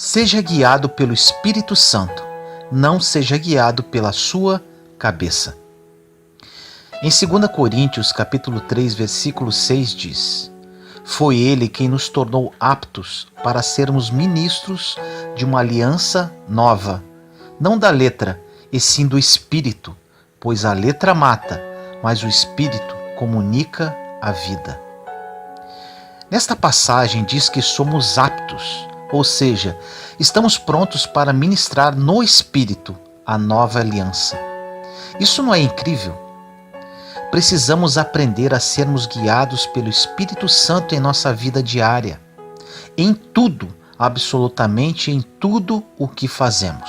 Seja guiado pelo Espírito Santo, não seja guiado pela sua cabeça. Em 2 Coríntios, capítulo 3, versículo 6 diz: Foi Ele quem nos tornou aptos para sermos ministros de uma aliança nova, não da letra, e sim do Espírito, pois a letra mata, mas o Espírito comunica a vida. Nesta passagem diz que somos aptos, ou seja, estamos prontos para ministrar no Espírito a nova aliança. Isso não é incrível? Precisamos aprender a sermos guiados pelo Espírito Santo em nossa vida diária, em tudo, absolutamente em tudo o que fazemos.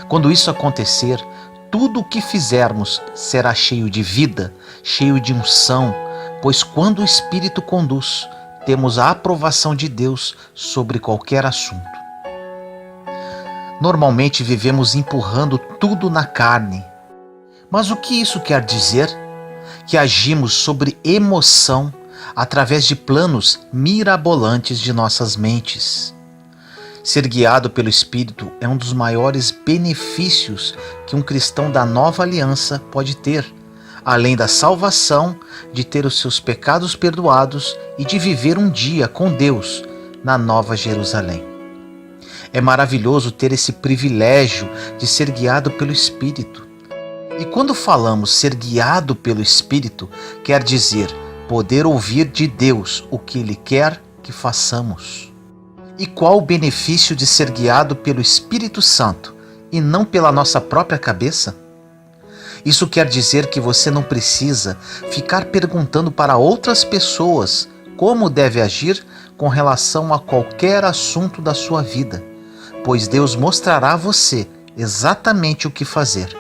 Quando isso acontecer, tudo o que fizermos será cheio de vida, cheio de unção, pois quando o Espírito conduz, temos a aprovação de Deus sobre qualquer assunto. Normalmente vivemos empurrando tudo na carne. Mas o que isso quer dizer? Que agimos sobre emoção através de planos mirabolantes de nossas mentes. Ser guiado pelo Espírito é um dos maiores benefícios que um cristão da nova aliança pode ter, além da salvação, de ter os seus pecados perdoados e de viver um dia com Deus na Nova Jerusalém. É maravilhoso ter esse privilégio de ser guiado pelo Espírito. E quando falamos ser guiado pelo Espírito, quer dizer poder ouvir de Deus o que Ele quer que façamos. E qual o benefício de ser guiado pelo Espírito Santo e não pela nossa própria cabeça? Isso quer dizer que você não precisa ficar perguntando para outras pessoas como deve agir com relação a qualquer assunto da sua vida, pois Deus mostrará a você exatamente o que fazer.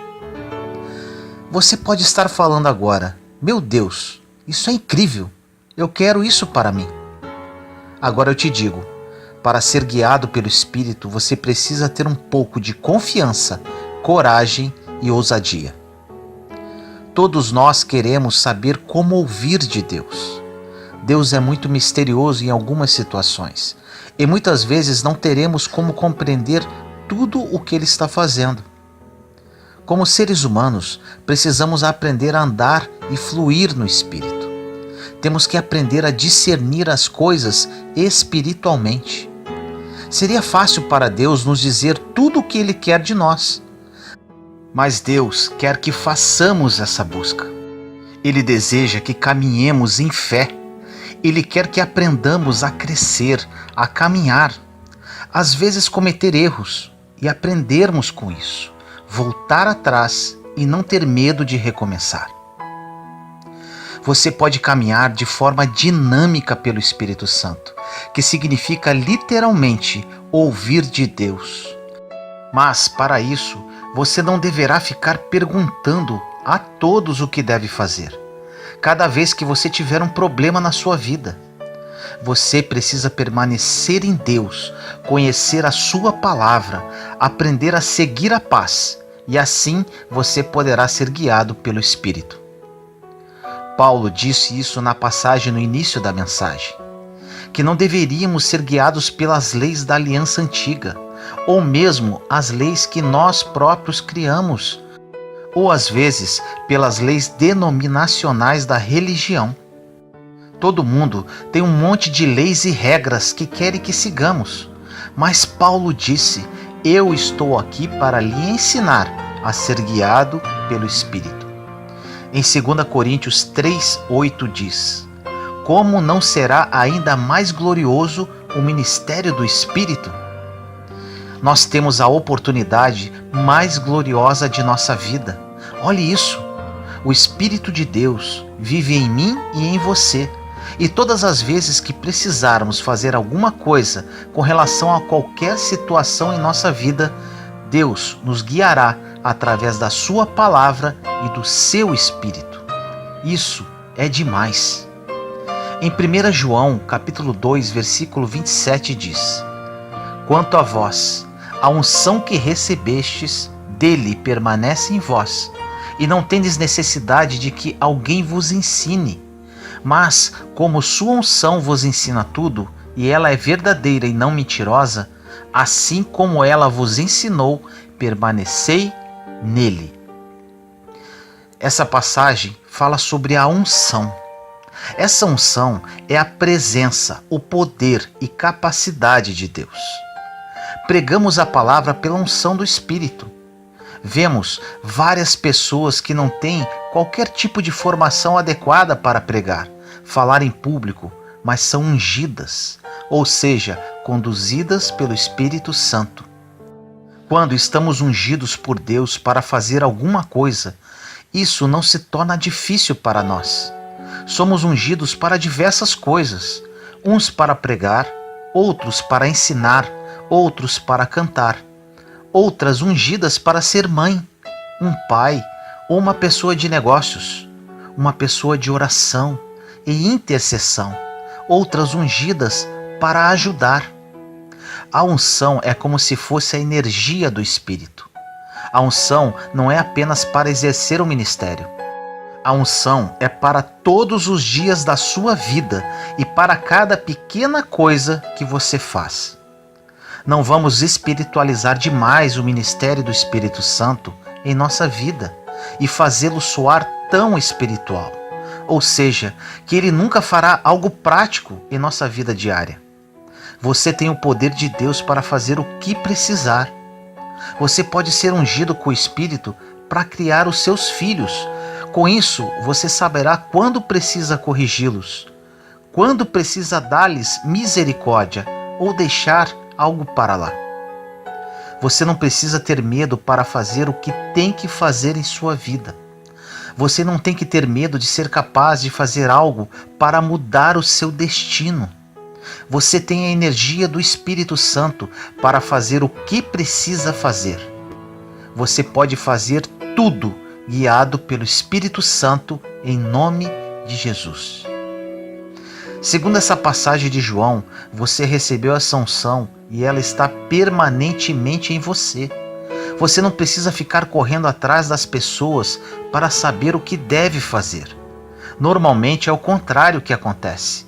Você pode estar falando agora: meu Deus, isso é incrível, eu quero isso para mim. Agora eu te digo, para ser guiado pelo Espírito, você precisa ter um pouco de confiança, coragem e ousadia. Todos nós queremos saber como ouvir de Deus. Deus é muito misterioso em algumas situações e muitas vezes não teremos como compreender tudo o que Ele está fazendo. Como seres humanos, precisamos aprender a andar e fluir no Espírito. Temos que aprender a discernir as coisas espiritualmente. Seria fácil para Deus nos dizer tudo o que Ele quer de nós. Mas Deus quer que façamos essa busca. Ele deseja que caminhemos em fé. Ele quer que aprendamos a crescer, a caminhar, às vezes cometer erros e aprendermos com isso, voltar atrás e não ter medo de recomeçar. Você pode caminhar de forma dinâmica pelo Espírito Santo, que significa literalmente ouvir de Deus. Mas, para isso, você não deverá ficar perguntando a todos o que deve fazer, cada vez que você tiver um problema na sua vida. Você precisa permanecer em Deus, conhecer a sua palavra, aprender a seguir a paz, e assim você poderá ser guiado pelo Espírito. Paulo disse isso na passagem no início da mensagem, que não deveríamos ser guiados pelas leis da aliança antiga, ou mesmo as leis que nós próprios criamos, ou às vezes pelas leis denominacionais da religião. Todo mundo tem um monte de leis e regras que querem que sigamos, mas Paulo disse: eu estou aqui para lhe ensinar a ser guiado pelo Espírito. Em 2 Coríntios 3:8 diz: como não será ainda mais glorioso o ministério do Espírito? Nós temos a oportunidade mais gloriosa de nossa vida. Olhe isso, o Espírito de Deus vive em mim e em você. E todas as vezes que precisarmos fazer alguma coisa com relação a qualquer situação em nossa vida, Deus nos guiará através da sua palavra e do seu Espírito. Isso é demais. Em 1 João, capítulo 2, versículo 27 diz: quanto a vós, a unção que recebestes dele permanece em vós, e não tendes necessidade de que alguém vos ensine. Mas, como sua unção vos ensina tudo, e ela é verdadeira e não mentirosa, assim como ela vos ensinou, permanecei nele. Essa passagem fala sobre a unção. Essa unção é a presença, o poder e capacidade de Deus. Pregamos a palavra pela unção do Espírito. Vemos várias pessoas que não têm qualquer tipo de formação adequada para pregar, falar em público, mas são ungidas, ou seja, conduzidas pelo Espírito Santo. Quando estamos ungidos por Deus para fazer alguma coisa, isso não se torna difícil para nós. Somos ungidos para diversas coisas, uns para pregar, outros para ensinar, outros para cantar, outras ungidas para ser mãe, um pai ou uma pessoa de negócios, uma pessoa de oração e intercessão, outras ungidas para ajudar. A unção é como se fosse a energia do Espírito. A unção não é apenas para exercer o ministério. A unção é para todos os dias da sua vida e para cada pequena coisa que você faz. Não vamos espiritualizar demais o ministério do Espírito Santo em nossa vida e fazê-lo soar tão espiritual. Ou seja, que ele nunca fará algo prático em nossa vida diária. Você tem o poder de Deus para fazer o que precisar. Você pode ser ungido com o Espírito para criar os seus filhos. Com isso, você saberá quando precisa corrigi-los, quando precisa dar-lhes misericórdia ou deixar algo para lá. Você não precisa ter medo para fazer o que tem que fazer em sua vida. Você não tem que ter medo de ser capaz de fazer algo para mudar o seu destino. Você tem a energia do Espírito Santo para fazer o que precisa fazer. Você pode fazer tudo guiado pelo Espírito Santo em nome de Jesus. Segundo essa passagem de João, você recebeu essa unção e ela está permanentemente em você. Você não precisa ficar correndo atrás das pessoas para saber o que deve fazer. Normalmente é o contrário que acontece.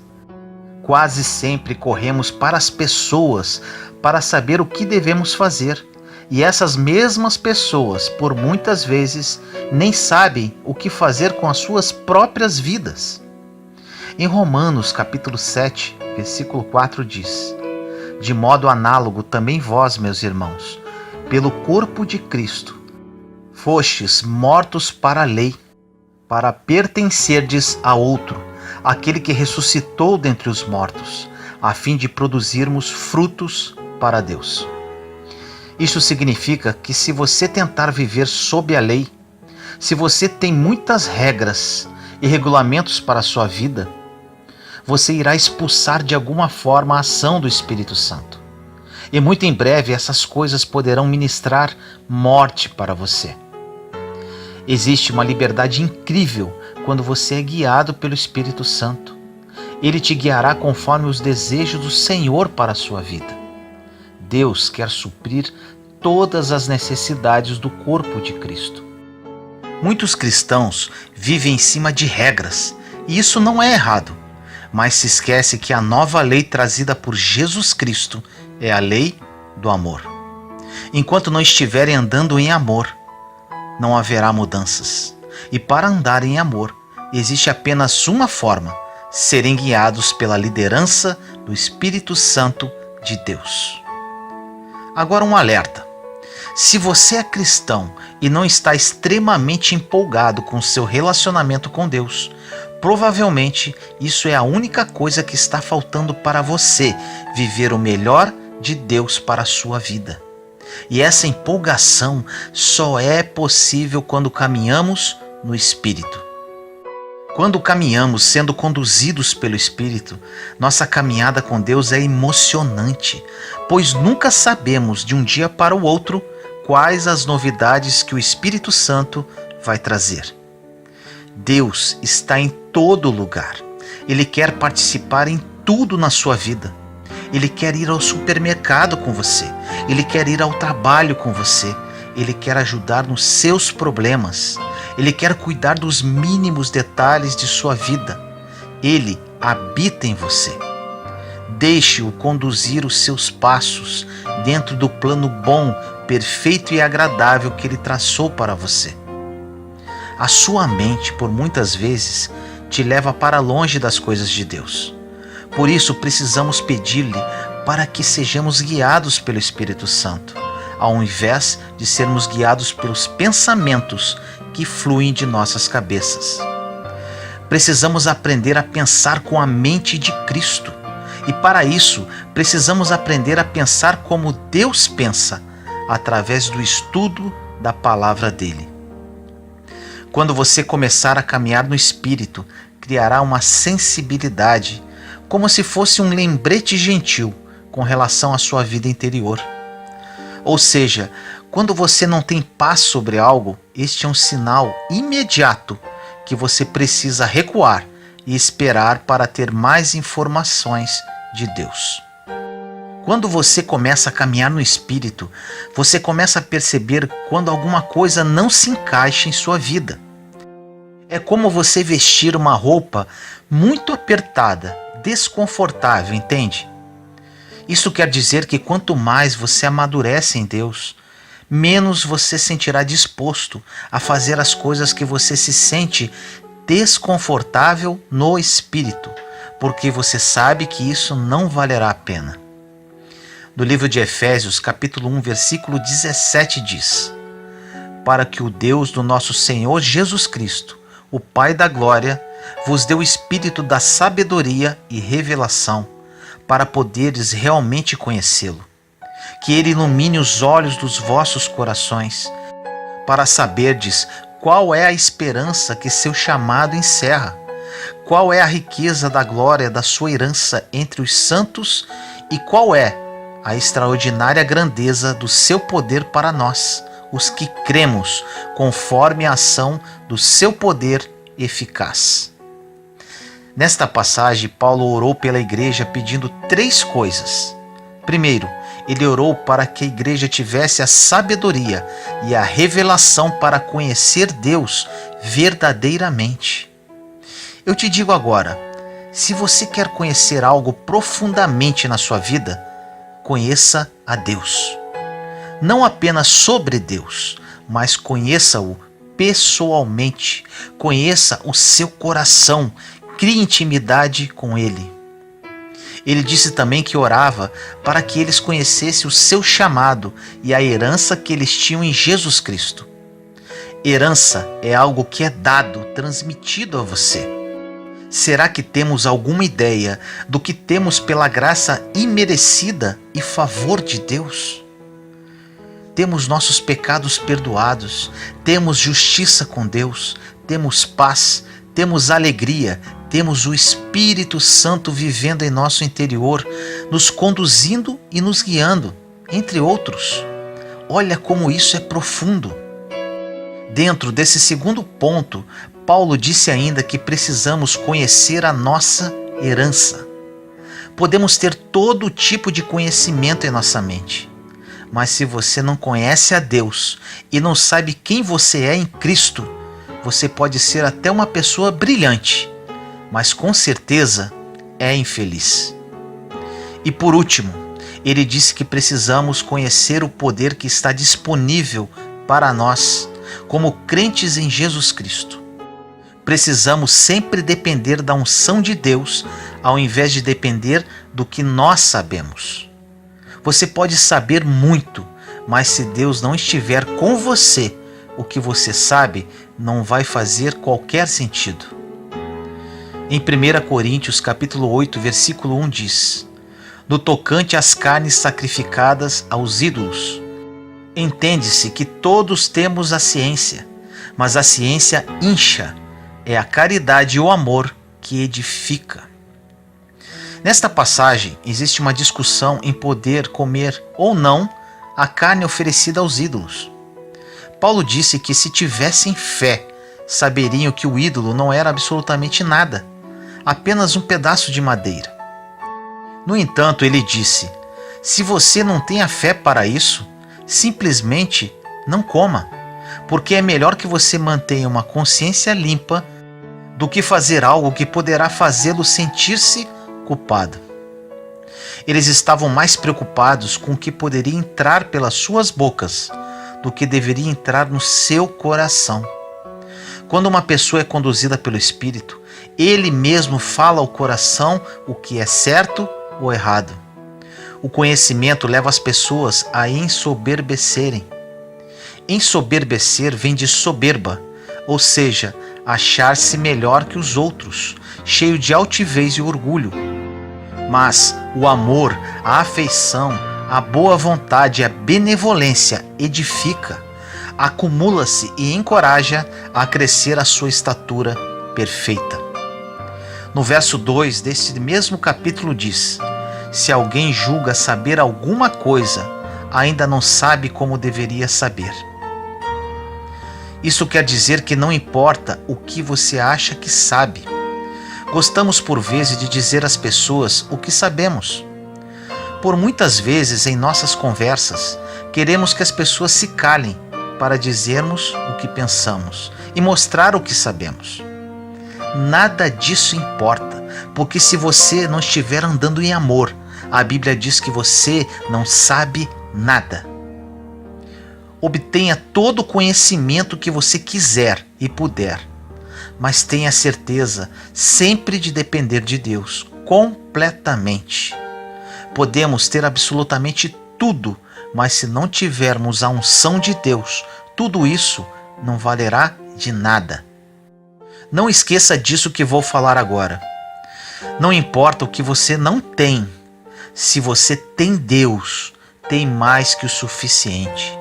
Quase sempre corremos para as pessoas para saber o que devemos fazer. E essas mesmas pessoas, por muitas vezes, nem sabem o que fazer com as suas próprias vidas. Em Romanos capítulo 7, versículo 4 diz: De modo análogo também vós, meus irmãos, pelo corpo de Cristo, fostes mortos para a lei, para pertencerdes a outro, aquele que ressuscitou dentre os mortos, a fim de produzirmos frutos para Deus. Isso significa que se você tentar viver sob a lei, se você tem muitas regras e regulamentos para a sua vida, você irá expulsar de alguma forma a ação do Espírito Santo. E muito em breve essas coisas poderão ministrar morte para você. Existe uma liberdade incrível quando você é guiado pelo Espírito Santo. Ele te guiará conforme os desejos do Senhor para a sua vida. Deus quer suprir todas as necessidades do corpo de Cristo. Muitos cristãos vivem em cima de regras, e isso não é errado, mas se esquece que a nova lei trazida por Jesus Cristo é a lei do amor. Enquanto não estiverem andando em amor, não haverá mudanças. E para andar em amor, existe apenas uma forma: serem guiados pela liderança do Espírito Santo de Deus. Agora um alerta. Se você é cristão e não está extremamente empolgado com seu relacionamento com Deus, provavelmente isso é a única coisa que está faltando para você viver o melhor de Deus para a sua vida. E essa empolgação só é possível quando caminhamos no Espírito. Quando caminhamos sendo conduzidos pelo Espírito, nossa caminhada com Deus é emocionante, pois nunca sabemos de um dia para o outro quais as novidades que o Espírito Santo vai trazer. Deus está em todo lugar. Ele quer participar em tudo na sua vida. Ele quer ir ao supermercado com você. Ele quer ir ao trabalho com você. Ele quer ajudar nos seus problemas. Ele quer cuidar dos mínimos detalhes de sua vida. Ele habita em você. Deixe-o conduzir os seus passos dentro do plano bom, perfeito e agradável que ele traçou para você. A sua mente, por muitas vezes, te leva para longe das coisas de Deus. Por isso, precisamos pedir-lhe para que sejamos guiados pelo Espírito Santo, ao invés de sermos guiados pelos pensamentos que fluem de nossas cabeças. Precisamos aprender a pensar com a mente de Cristo. E para isso, precisamos aprender a pensar como Deus pensa, através do estudo da palavra dele. Quando você começar a caminhar no Espírito, criará uma sensibilidade, como se fosse um lembrete gentil com relação à sua vida interior. Ou seja, quando você não tem paz sobre algo, este é um sinal imediato que você precisa recuar e esperar para ter mais informações de Deus. Quando você começa a caminhar no Espírito, você começa a perceber quando alguma coisa não se encaixa em sua vida. É como você vestir uma roupa muito apertada, desconfortável, entende? Isso quer dizer que quanto mais você amadurece em Deus, menos você sentirá disposto a fazer as coisas que você se sente desconfortável no espírito, porque você sabe que isso não valerá a pena. No livro de Efésios, capítulo 1, versículo 17 diz: para que o Deus do nosso Senhor Jesus Cristo, o Pai da glória, vos dê o espírito da sabedoria e revelação, para poderes realmente conhecê-lo. Que ele ilumine os olhos dos vossos corações, para saberdes qual é a esperança que seu chamado encerra, qual é a riqueza da glória da sua herança entre os santos e qual é a extraordinária grandeza do seu poder para nós, os que cremos, conforme a ação do seu poder eficaz. Nesta passagem, Paulo orou pela igreja pedindo 3 coisas. Primeiro, ele orou para que a igreja tivesse a sabedoria e a revelação para conhecer Deus verdadeiramente. Eu te digo agora, se você quer conhecer algo profundamente na sua vida, conheça a Deus. Não apenas sobre Deus, mas conheça-o pessoalmente. Conheça o seu coração. Crie intimidade com ele. Ele disse também que orava para que eles conhecessem o seu chamado e a herança que eles tinham em Jesus Cristo. Herança é algo que é dado, transmitido a você. Será que temos alguma ideia do que temos pela graça imerecida e favor de Deus? Temos nossos pecados perdoados, temos justiça com Deus, temos paz, temos alegria, temos o Espírito Santo vivendo em nosso interior, nos conduzindo e nos guiando, entre outros. Olha como isso é profundo. Dentro desse segundo ponto, Paulo disse ainda que precisamos conhecer a nossa herança. Podemos ter todo tipo de conhecimento em nossa mente, mas se você não conhece a Deus e não sabe quem você é em Cristo, você pode ser até uma pessoa brilhante, mas com certeza é infeliz. E por último, ele disse que precisamos conhecer o poder que está disponível para nós, como crentes em Jesus Cristo. Precisamos sempre depender da unção de Deus, ao invés de depender do que nós sabemos. Você pode saber muito, mas se Deus não estiver com você, o que você sabe não vai fazer qualquer sentido. Em 1 Coríntios capítulo 8, versículo 1 diz: no tocante às carnes sacrificadas aos ídolos, entende-se que todos temos a ciência, mas a ciência incha, é a caridade e o amor que edifica. Nesta passagem, existe uma discussão em poder comer ou não a carne oferecida aos ídolos. Paulo disse que se tivessem fé, saberiam que o ídolo não era absolutamente nada, apenas um pedaço de madeira. No entanto, ele disse: se você não tem a fé para isso, simplesmente não coma, porque é melhor que você mantenha uma consciência limpa do que fazer algo que poderá fazê-lo sentir-se culpado. Eles estavam mais preocupados com o que poderia entrar pelas suas bocas do que deveria entrar no seu coração. Quando uma pessoa é conduzida pelo Espírito, ele mesmo fala ao coração o que é certo ou errado. O conhecimento leva as pessoas a ensoberbecerem. Ensoberbecer vem de soberba, ou seja, achar-se melhor que os outros, cheio de altivez e orgulho. Mas o amor, a afeição, a boa vontade e a benevolência edifica, acumula-se e encoraja a crescer a sua estatura perfeita. No verso 2 deste mesmo capítulo diz: se alguém julga saber alguma coisa, ainda não sabe como deveria saber. Isso quer dizer que não importa o que você acha que sabe. Gostamos por vezes de dizer às pessoas o que sabemos. Por muitas vezes em nossas conversas, queremos que as pessoas se calem para dizermos o que pensamos e mostrar o que sabemos. Nada disso importa, porque se você não estiver andando em amor, a Bíblia diz que você não sabe nada. Obtenha todo o conhecimento que você quiser e puder, mas tenha certeza sempre de depender de Deus, completamente. Podemos ter absolutamente tudo, mas se não tivermos a unção de Deus, tudo isso não valerá de nada. Não esqueça disso que vou falar agora. Não importa o que você não tem, se você tem Deus, tem mais que o suficiente.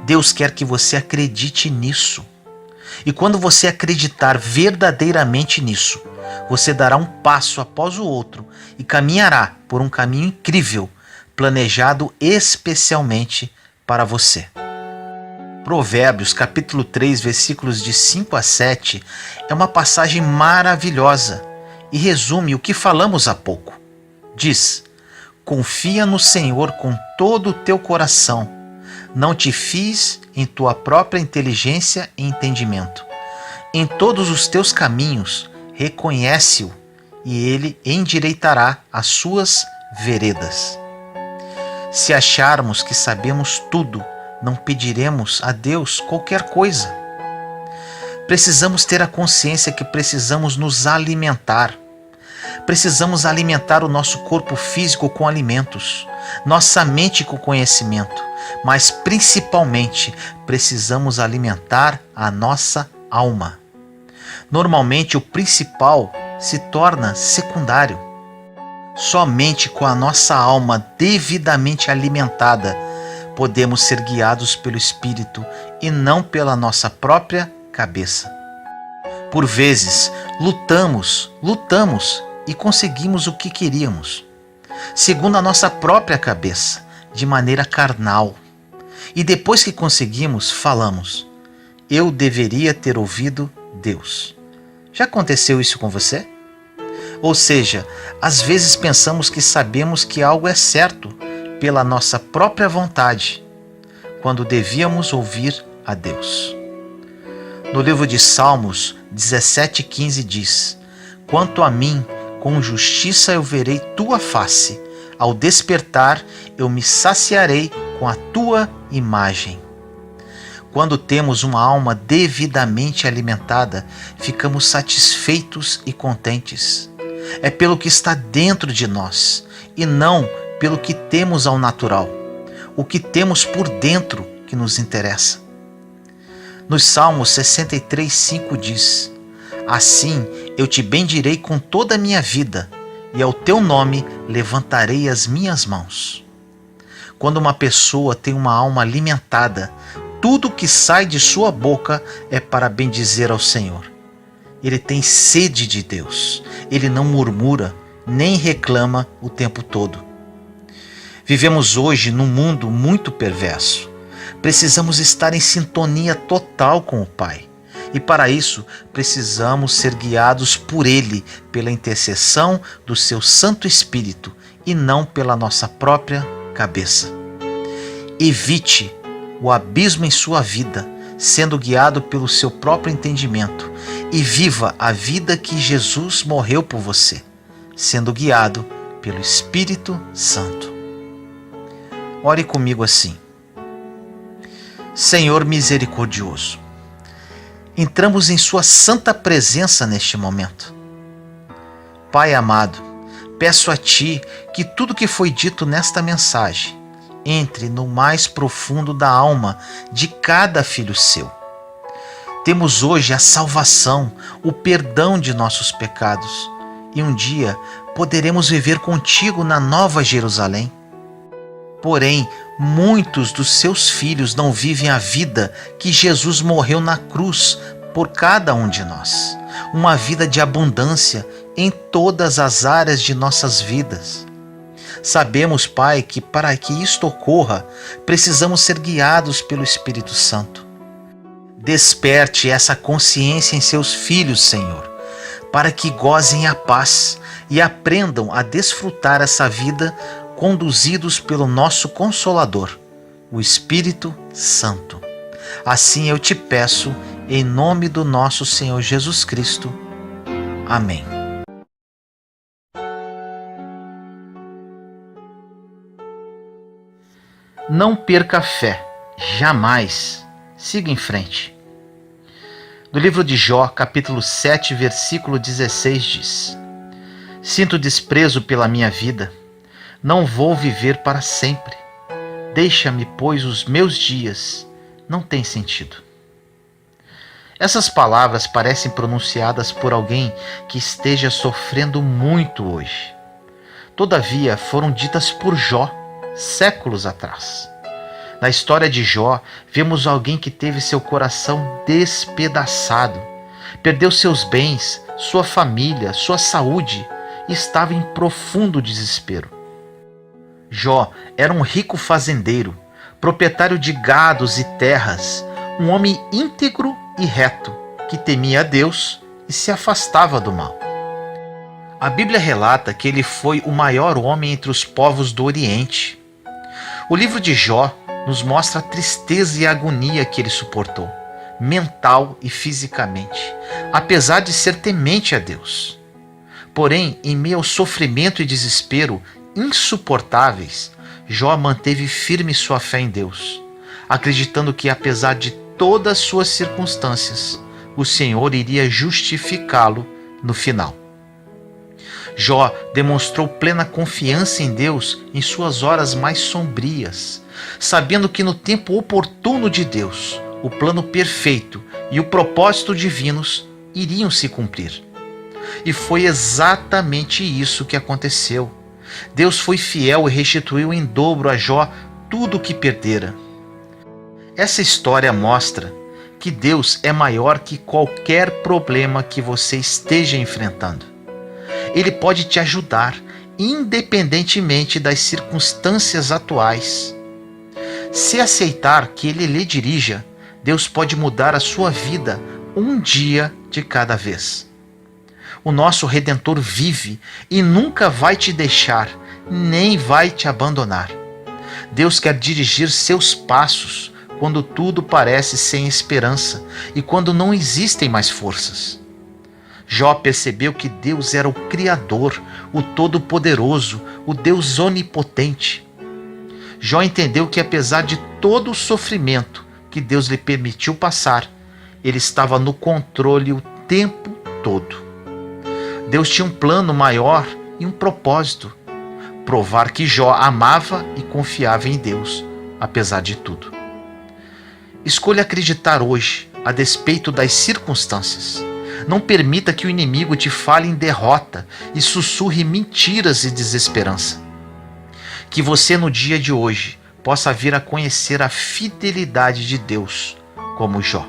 Deus quer que você acredite nisso. E quando você acreditar verdadeiramente nisso, você dará um passo após o outro e caminhará por um caminho incrível, planejado especialmente para você. Provérbios capítulo 3, versículos de 5 a 7 é uma passagem maravilhosa e resume o que falamos há pouco. Diz: confia no Senhor com todo o teu coração, não te fies em tua própria inteligência e entendimento. Em todos os teus caminhos reconhece-o, e ele endireitará as suas veredas. Se acharmos que sabemos tudo, não pediremos a Deus qualquer coisa. Precisamos ter a consciência que precisamos nos alimentar. Precisamos alimentar o nosso corpo físico com alimentos, nossa mente com conhecimento, mas principalmente precisamos alimentar a nossa alma. Normalmente o principal se torna secundário. Somente com a nossa alma devidamente alimentada podemos ser guiados pelo Espírito e não pela nossa própria cabeça. Por vezes, lutamos e conseguimos o que queríamos, segundo a nossa própria cabeça, de maneira carnal. E depois que conseguimos, falamos: eu deveria ter ouvido Deus. Já aconteceu isso com você? Ou seja, às vezes pensamos que sabemos que algo é certo pela nossa própria vontade, quando devíamos ouvir a Deus. No livro de Salmos 17,15 diz: quanto a mim, com justiça eu verei tua face, ao despertar eu me saciarei com a tua imagem. Quando temos uma alma devidamente alimentada, ficamos satisfeitos e contentes. É pelo que está dentro de nós e não pelo que temos ao natural. O que temos por dentro que nos interessa. Nos Salmos 63,5 diz: assim eu te bendirei com toda a minha vida, e ao teu nome levantarei as minhas mãos. Quando uma pessoa tem uma alma alimentada, tudo que sai de sua boca é para bendizer ao Senhor. Ele tem sede de Deus. Ele não murmura, nem reclama o tempo todo. Vivemos hoje num mundo muito perverso. Precisamos estar em sintonia total com o Pai. E para isso, precisamos ser guiados por Ele, pela intercessão do seu Santo Espírito, e não pela nossa própria cabeça. Evite o abismo em sua vida, sendo guiado pelo seu próprio entendimento, e viva a vida que Jesus morreu por você, sendo guiado pelo Espírito Santo. Ore comigo assim: Senhor misericordioso, entramos em sua santa presença neste momento. Pai amado, peço a Ti que tudo que foi dito nesta mensagem entre no mais profundo da alma de cada filho seu. Temos hoje a salvação, o perdão de nossos pecados, e um dia poderemos viver contigo na Nova Jerusalém. Porém, muitos dos seus filhos não vivem a vida que Jesus morreu na cruz por cada um de nós. Uma vida de abundância em todas as áreas de nossas vidas. Sabemos, Pai, que para que isto ocorra, precisamos ser guiados pelo Espírito Santo. Desperte essa consciência em seus filhos, Senhor, para que gozem a paz e aprendam a desfrutar essa vida conduzidos pelo nosso Consolador, o Espírito Santo. Assim eu te peço, em nome do nosso Senhor Jesus Cristo. Amém. Não perca a fé, jamais. Siga em frente. No livro de Jó, capítulo 7, versículo 16 diz: Sinto desprezo pela minha vida, não vou viver para sempre. Deixa-me, pois os meus dias não têm sentido. Essas palavras parecem pronunciadas por alguém que esteja sofrendo muito hoje. Todavia, foram ditas por Jó séculos atrás. Na história de Jó, vemos alguém que teve seu coração despedaçado, perdeu seus bens, sua família, sua saúde e estava em profundo desespero. Jó era um rico fazendeiro, proprietário de gados e terras, um homem íntegro e reto, que temia a Deus e se afastava do mal. A Bíblia relata que ele foi o maior homem entre os povos do Oriente. O livro de Jó nos mostra a tristeza e a agonia que ele suportou, mental e fisicamente, apesar de ser temente a Deus. Porém, em meio ao sofrimento e desespero insuportáveis, Jó manteve firme sua fé em Deus, acreditando que, apesar de todas as suas circunstâncias, o Senhor iria justificá-lo no final. Jó demonstrou plena confiança em Deus em suas horas mais sombrias, sabendo que no tempo oportuno de Deus, o plano perfeito e o propósito divinos iriam se cumprir. E foi exatamente isso que aconteceu. Deus foi fiel e restituiu em dobro a Jó tudo o que perdera. Essa história mostra que Deus é maior que qualquer problema que você esteja enfrentando. Ele pode te ajudar, independentemente das circunstâncias atuais. Se aceitar que Ele lhe dirija, Deus pode mudar a sua vida um dia de cada vez. O nosso Redentor vive e nunca vai te deixar, nem vai te abandonar. Deus quer dirigir seus passos quando tudo parece sem esperança e quando não existem mais forças. Jó percebeu que Deus era o Criador, o Todo-Poderoso, o Deus Onipotente. Jó entendeu que, apesar de todo o sofrimento que Deus lhe permitiu passar, ele estava no controle o tempo todo. Deus tinha um plano maior e um propósito: provar que Jó amava e confiava em Deus, apesar de tudo. Escolha acreditar hoje, a despeito das circunstâncias. Não permita que o inimigo te fale em derrota e sussurre mentiras e desesperança. Que você, no dia de hoje, possa vir a conhecer a fidelidade de Deus, como Jó.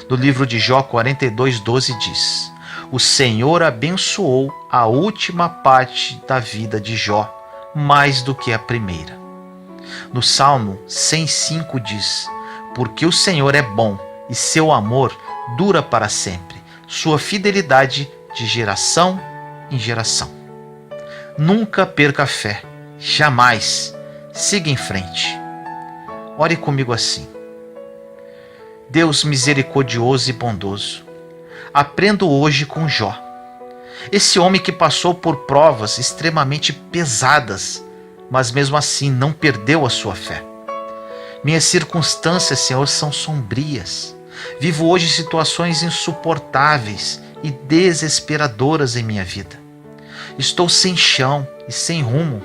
No livro de Jó 42:12 diz: O Senhor abençoou a última parte da vida de Jó, mais do que a primeira. No Salmo 105 diz: Porque o Senhor é bom e seu amor dura para sempre, sua fidelidade de geração em geração. Nunca perca a fé, jamais. Siga em frente. Ore comigo assim: Deus misericordioso e bondoso, aprendo hoje com Jó. Esse homem que passou por provas extremamente pesadas, mas mesmo assim não perdeu a sua fé. Minhas circunstâncias, Senhor, são sombrias. Vivo hoje situações insuportáveis e desesperadoras em minha vida. Estou sem chão e sem rumo.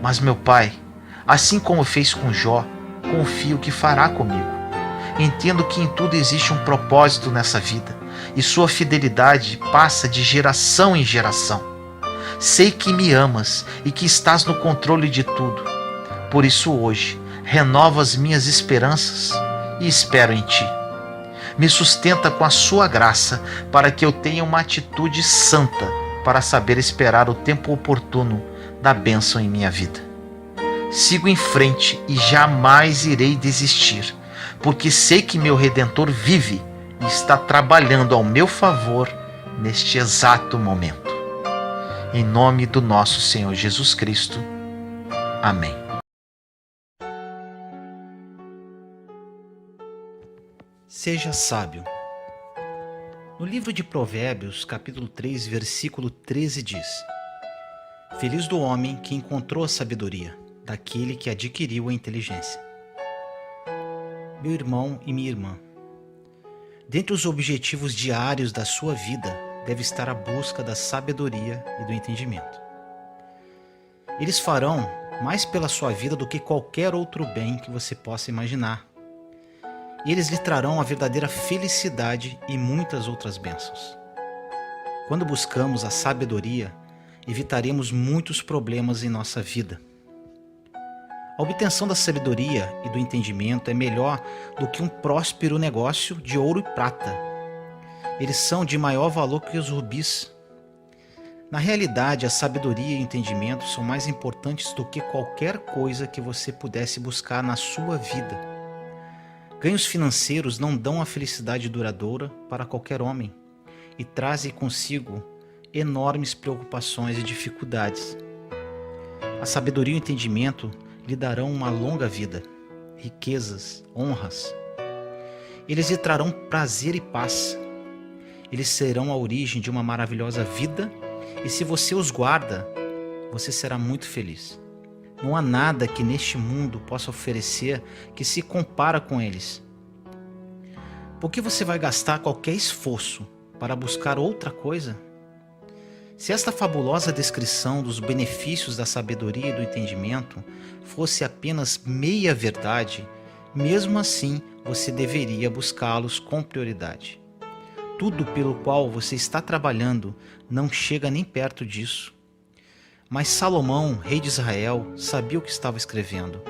Mas, meu Pai, assim como fez com Jó, confio que fará comigo. Entendo que em tudo existe um propósito nessa vida e sua fidelidade passa de geração em geração. Sei que me amas e que estás no controle de tudo. Por isso hoje, renovo as minhas esperanças e espero em Ti. Me sustenta com a sua graça para que eu tenha uma atitude santa para saber esperar o tempo oportuno da bênção em minha vida. Sigo em frente e jamais irei desistir, porque sei que meu Redentor vive e está trabalhando ao meu favor neste exato momento. Em nome do nosso Senhor Jesus Cristo. Amém. Seja sábio. No livro de Provérbios, capítulo 3, versículo 13 diz: Feliz do homem que encontrou a sabedoria, daquele que adquiriu a inteligência. Meu irmão e minha irmã, dentre os objetivos diários da sua vida deve estar a busca da sabedoria e do entendimento. Eles farão mais pela sua vida do que qualquer outro bem que você possa imaginar. Eles lhe trarão a verdadeira felicidade e muitas outras bênçãos. Quando buscamos a sabedoria, evitaremos muitos problemas em nossa vida. A obtenção da sabedoria e do entendimento é melhor do que um próspero negócio de ouro e prata. Eles são de maior valor que os rubis. Na realidade, a sabedoria e o entendimento são mais importantes do que qualquer coisa que você pudesse buscar na sua vida. Ganhos financeiros não dão a felicidade duradoura para qualquer homem e trazem consigo enormes preocupações e dificuldades. A sabedoria e o entendimento lhe darão uma longa vida, riquezas, honras. Eles lhe trarão prazer e paz. Eles serão a origem de uma maravilhosa vida e se você os guarda, você será muito feliz. Não há nada que neste mundo possa oferecer que se compara com eles. Por que você vai gastar qualquer esforço para buscar outra coisa? Se esta fabulosa descrição dos benefícios da sabedoria e do entendimento fosse apenas meia verdade, mesmo assim você deveria buscá-los com prioridade. Tudo pelo qual você está trabalhando não chega nem perto disso. Mas Salomão, rei de Israel, sabia o que estava escrevendo.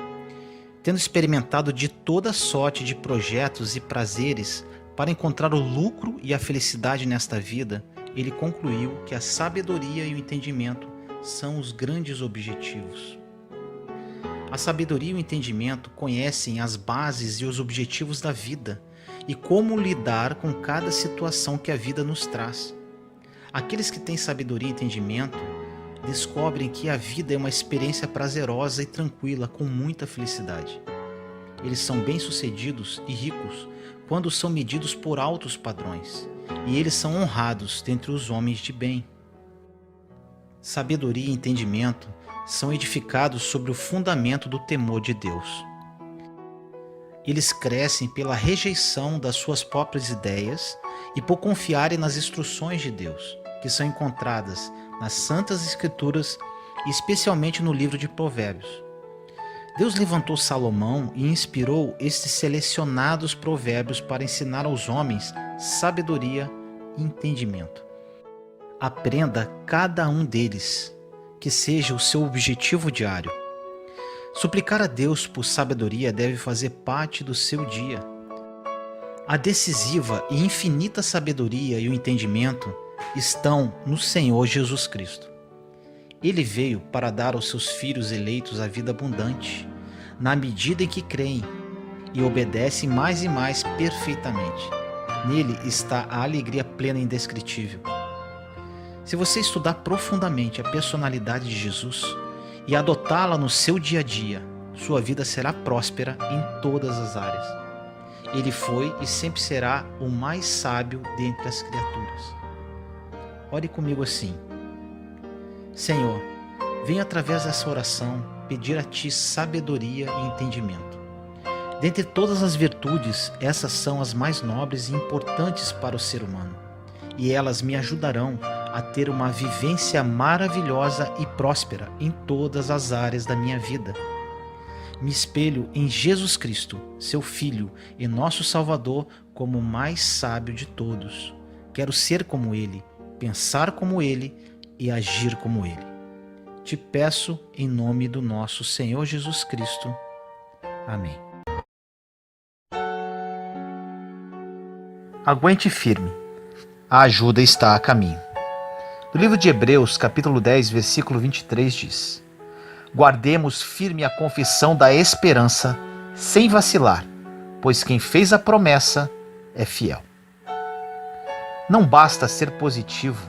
Tendo experimentado de toda sorte de projetos e prazeres para encontrar o lucro e a felicidade nesta vida, ele concluiu que a sabedoria e o entendimento são os grandes objetivos. A sabedoria e o entendimento conhecem as bases e os objetivos da vida e como lidar com cada situação que a vida nos traz. Aqueles que têm sabedoria e entendimento descobrem que a vida é uma experiência prazerosa e tranquila, com muita felicidade. Eles são bem-sucedidos e ricos quando são medidos por altos padrões, e eles são honrados dentre os homens de bem. Sabedoria e entendimento são edificados sobre o fundamento do temor de Deus. Eles crescem pela rejeição das suas próprias ideias e por confiarem nas instruções de Deus, que são encontradas nas Santas Escrituras e especialmente no livro de Provérbios. Deus levantou Salomão e inspirou estes selecionados provérbios para ensinar aos homens sabedoria e entendimento. Aprenda cada um deles, que seja o seu objetivo diário. Suplicar a Deus por sabedoria deve fazer parte do seu dia. A decisiva e infinita sabedoria e o entendimento estão no Senhor Jesus Cristo. Ele veio para dar aos seus filhos eleitos a vida abundante, na medida em que creem e obedecem mais e mais perfeitamente. Nele está a alegria plena e indescritível. Se você estudar profundamente a personalidade de Jesus e adotá-la no seu dia a dia, sua vida será próspera em todas as áreas. Ele foi e sempre será o mais sábio dentre as criaturas. Ore comigo assim: Senhor, venho através dessa oração pedir a Ti sabedoria e entendimento. Dentre todas as virtudes, essas são as mais nobres e importantes para o ser humano, e elas me ajudarão a ter uma vivência maravilhosa e próspera em todas as áreas da minha vida. Me espelho em Jesus Cristo, seu Filho e nosso Salvador, como o mais sábio de todos. Quero ser como Ele, pensar como Ele e agir como Ele. Te peço em nome do nosso Senhor Jesus Cristo. Amém. Aguente firme. A ajuda está a caminho. No livro de Hebreus, capítulo 10, versículo 23 diz: Guardemos firme a confissão da esperança, sem vacilar, pois quem fez a promessa é fiel. Não basta ser positivo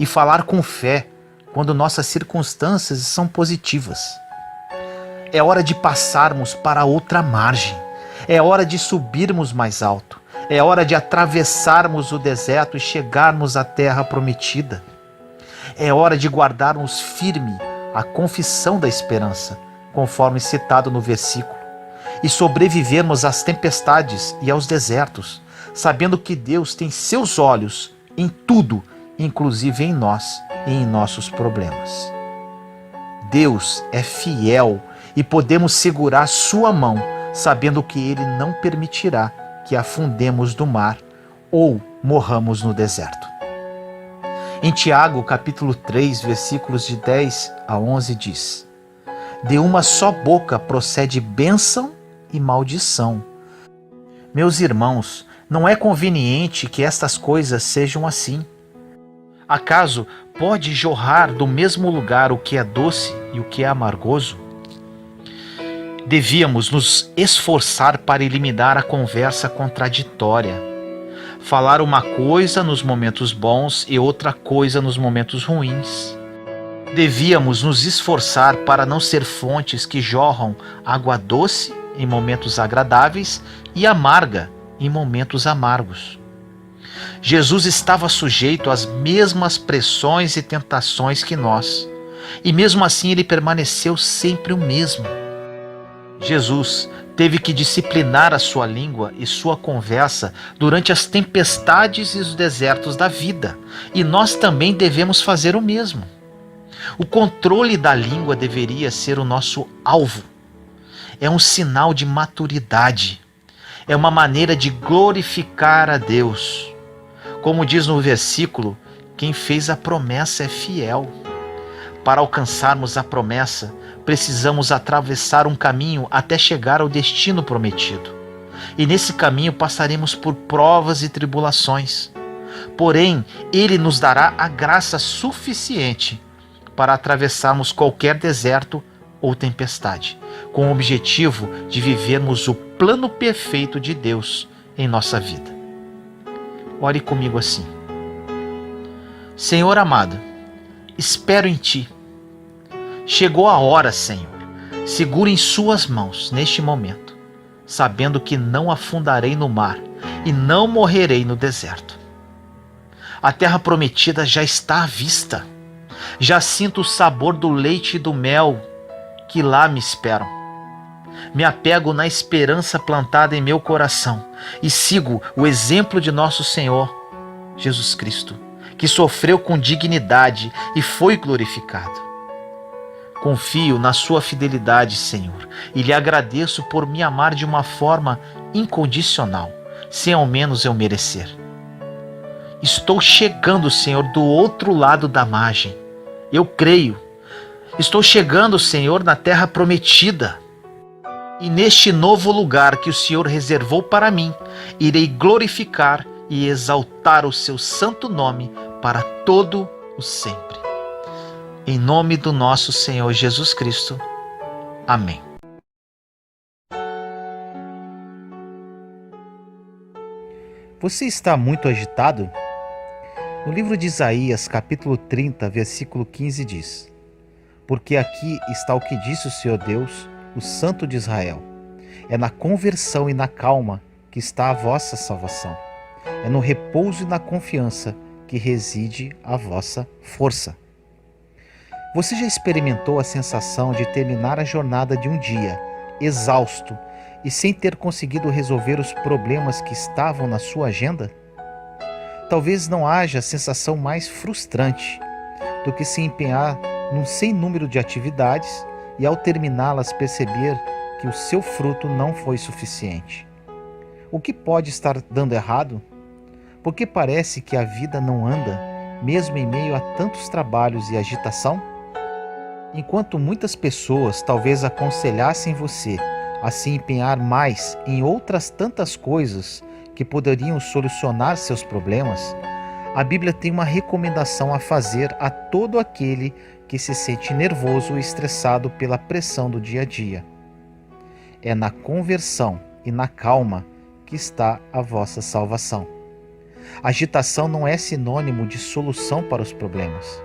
e falar com fé quando nossas circunstâncias são positivas. É hora de passarmos para outra margem. É hora de subirmos mais alto. É hora de atravessarmos o deserto e chegarmos à terra prometida. É hora de guardarmos firme a confissão da esperança, conforme citado no versículo, e sobrevivermos às tempestades e aos desertos, sabendo que Deus tem seus olhos em tudo, inclusive em nós e em nossos problemas. Deus é fiel e podemos segurar sua mão, sabendo que Ele não permitirá que afundemos no mar ou morramos no deserto. Em Tiago, capítulo 3, versículos de 10 a 11 diz: De uma só boca procede bênção e maldição. Meus irmãos, não é conveniente que estas coisas sejam assim. Acaso pode jorrar do mesmo lugar o que é doce e o que é amargoso? Devíamos nos esforçar para eliminar a conversa contraditória. Falar uma coisa nos momentos bons e outra coisa nos momentos ruins. Devíamos nos esforçar para não ser fontes que jorram água doce em momentos agradáveis e amarga em momentos amargos. Jesus estava sujeito às mesmas pressões e tentações que nós, e mesmo assim ele permaneceu sempre o mesmo. Jesus teve que disciplinar a sua língua e sua conversa durante as tempestades e os desertos da vida, e nós também devemos fazer o mesmo. O controle da língua deveria ser o nosso alvo. É um sinal de maturidade. É uma maneira de glorificar a Deus. Como diz no versículo, quem fez a promessa é fiel. Para alcançarmos a promessa, precisamos atravessar um caminho até chegar ao destino prometido. E nesse caminho passaremos por provas e tribulações. Porém, Ele nos dará a graça suficiente para atravessarmos qualquer deserto ou tempestade, com o objetivo de vivermos o plano perfeito de Deus em nossa vida. Ore comigo assim: Senhor amado, espero em Ti. Chegou a hora, Senhor. Segura em Suas mãos neste momento, sabendo que não afundarei no mar e não morrerei no deserto. A terra prometida já está à vista. Já sinto o sabor do leite e do mel que lá me esperam. Me apego na esperança plantada em meu coração e sigo o exemplo de nosso Senhor Jesus Cristo, que sofreu com dignidade e foi glorificado. Confio na sua fidelidade, Senhor, e lhe agradeço por me amar de uma forma incondicional, sem ao menos eu merecer. Estou chegando, Senhor, do outro lado da margem. Eu creio. Estou chegando, Senhor, na terra prometida. E neste novo lugar que o Senhor reservou para mim, irei glorificar e exaltar o seu santo nome para todo o sempre. Em nome do nosso Senhor Jesus Cristo. Amém. Você está muito agitado? No livro de Isaías, capítulo 30, versículo 15 diz: Porque aqui está o que disse o Senhor Deus, o Santo de Israel. É na conversão e na calma que está a vossa salvação. É no repouso e na confiança que reside a vossa força. Você já experimentou a sensação de terminar a jornada de um dia, exausto e sem ter conseguido resolver os problemas que estavam na sua agenda? Talvez não haja sensação mais frustrante do que se empenhar num sem número de atividades e, ao terminá-las, perceber que o seu fruto não foi suficiente. O que pode estar dando errado? Porque parece que a vida não anda, mesmo em meio a tantos trabalhos e agitação? Enquanto muitas pessoas talvez aconselhassem você a se empenhar mais em outras tantas coisas que poderiam solucionar seus problemas, a Bíblia tem uma recomendação a fazer a todo aquele que se sente nervoso ou estressado pela pressão do dia a dia. É na conversão e na calma que está a vossa salvação. Agitação não é sinônimo de solução para os problemas.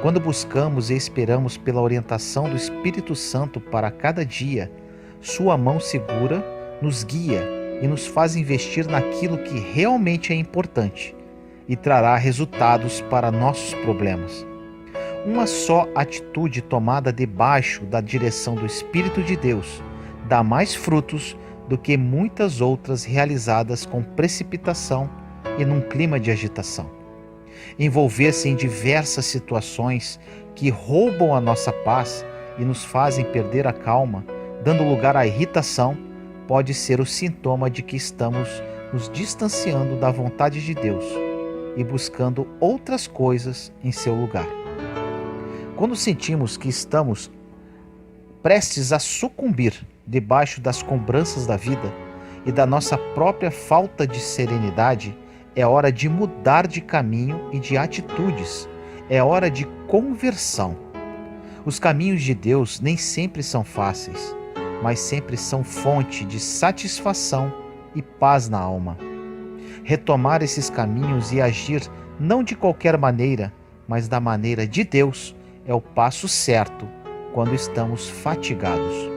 Quando buscamos e esperamos pela orientação do Espírito Santo para cada dia, sua mão segura nos guia e nos faz investir naquilo que realmente é importante e trará resultados para nossos problemas. Uma só atitude tomada debaixo da direção do Espírito de Deus dá mais frutos do que muitas outras realizadas com precipitação e num clima de agitação. Envolver-se em diversas situações que roubam a nossa paz e nos fazem perder a calma, dando lugar à irritação, pode ser o sintoma de que estamos nos distanciando da vontade de Deus e buscando outras coisas em seu lugar. Quando sentimos que estamos prestes a sucumbir debaixo das cobranças da vida e da nossa própria falta de serenidade, é hora de mudar de caminho e de atitudes. É hora de conversão. Os caminhos de Deus nem sempre são fáceis, mas sempre são fonte de satisfação e paz na alma. Retomar esses caminhos e agir não de qualquer maneira, mas da maneira de Deus, é o passo certo quando estamos fatigados.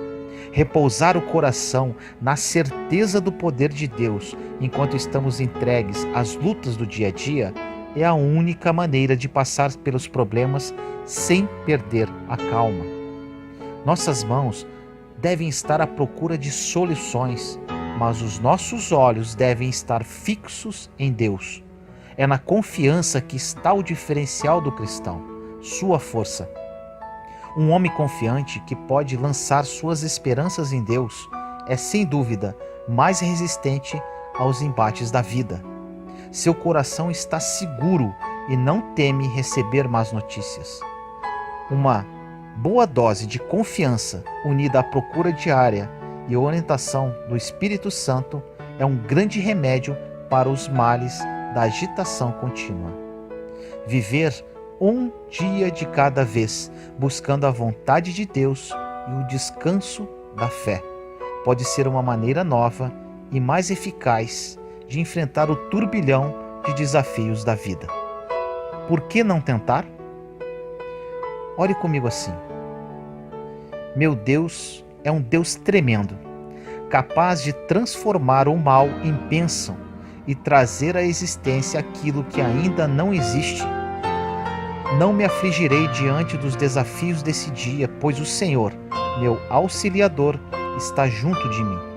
Repousar o coração na certeza do poder de Deus enquanto estamos entregues às lutas do dia a dia é a única maneira de passar pelos problemas sem perder a calma. Nossas mãos devem estar à procura de soluções, mas os nossos olhos devem estar fixos em Deus. É na confiança que está o diferencial do cristão, sua força. Um homem confiante que pode lançar suas esperanças em Deus é, sem dúvida, mais resistente aos embates da vida. Seu coração está seguro e não teme receber más notícias. Uma boa dose de confiança, unida à procura diária e orientação do Espírito Santo, é um grande remédio para os males da agitação contínua. Viver um dia de cada vez, buscando a vontade de Deus e o descanso da fé, pode ser uma maneira nova e mais eficaz de enfrentar o turbilhão de desafios da vida. Por que não tentar? Ore comigo assim. Meu Deus é um Deus tremendo, capaz de transformar o mal em bênção e trazer à existência aquilo que ainda não existe. Não me afligirei diante dos desafios desse dia, pois o Senhor, meu auxiliador, está junto de mim.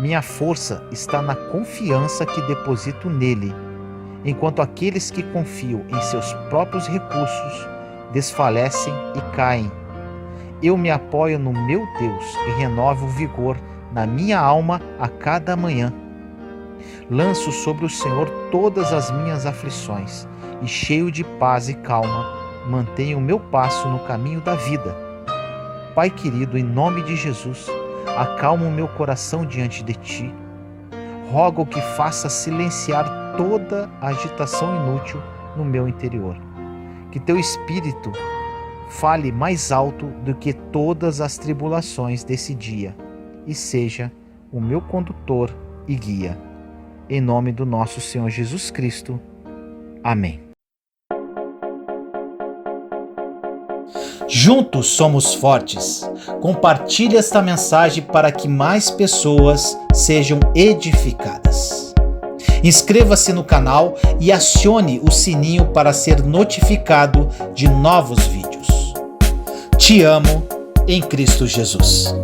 Minha força está na confiança que deposito nele, enquanto aqueles que confiam em seus próprios recursos desfalecem e caem. Eu me apoio no meu Deus e renovo o vigor na minha alma a cada manhã. Lanço sobre o Senhor todas as minhas aflições e, cheio de paz e calma, mantenho o meu passo no caminho da vida. Pai querido, em nome de Jesus, acalma o meu coração diante de Ti. Rogo que faça silenciar toda a agitação inútil no meu interior. Que Teu Espírito fale mais alto do que todas as tribulações desse dia e seja o meu condutor e guia. Em nome do nosso Senhor Jesus Cristo. Amém. Juntos somos fortes. Compartilhe esta mensagem para que mais pessoas sejam edificadas. Inscreva-se no canal e acione o sininho para ser notificado de novos vídeos. Te amo em Cristo Jesus.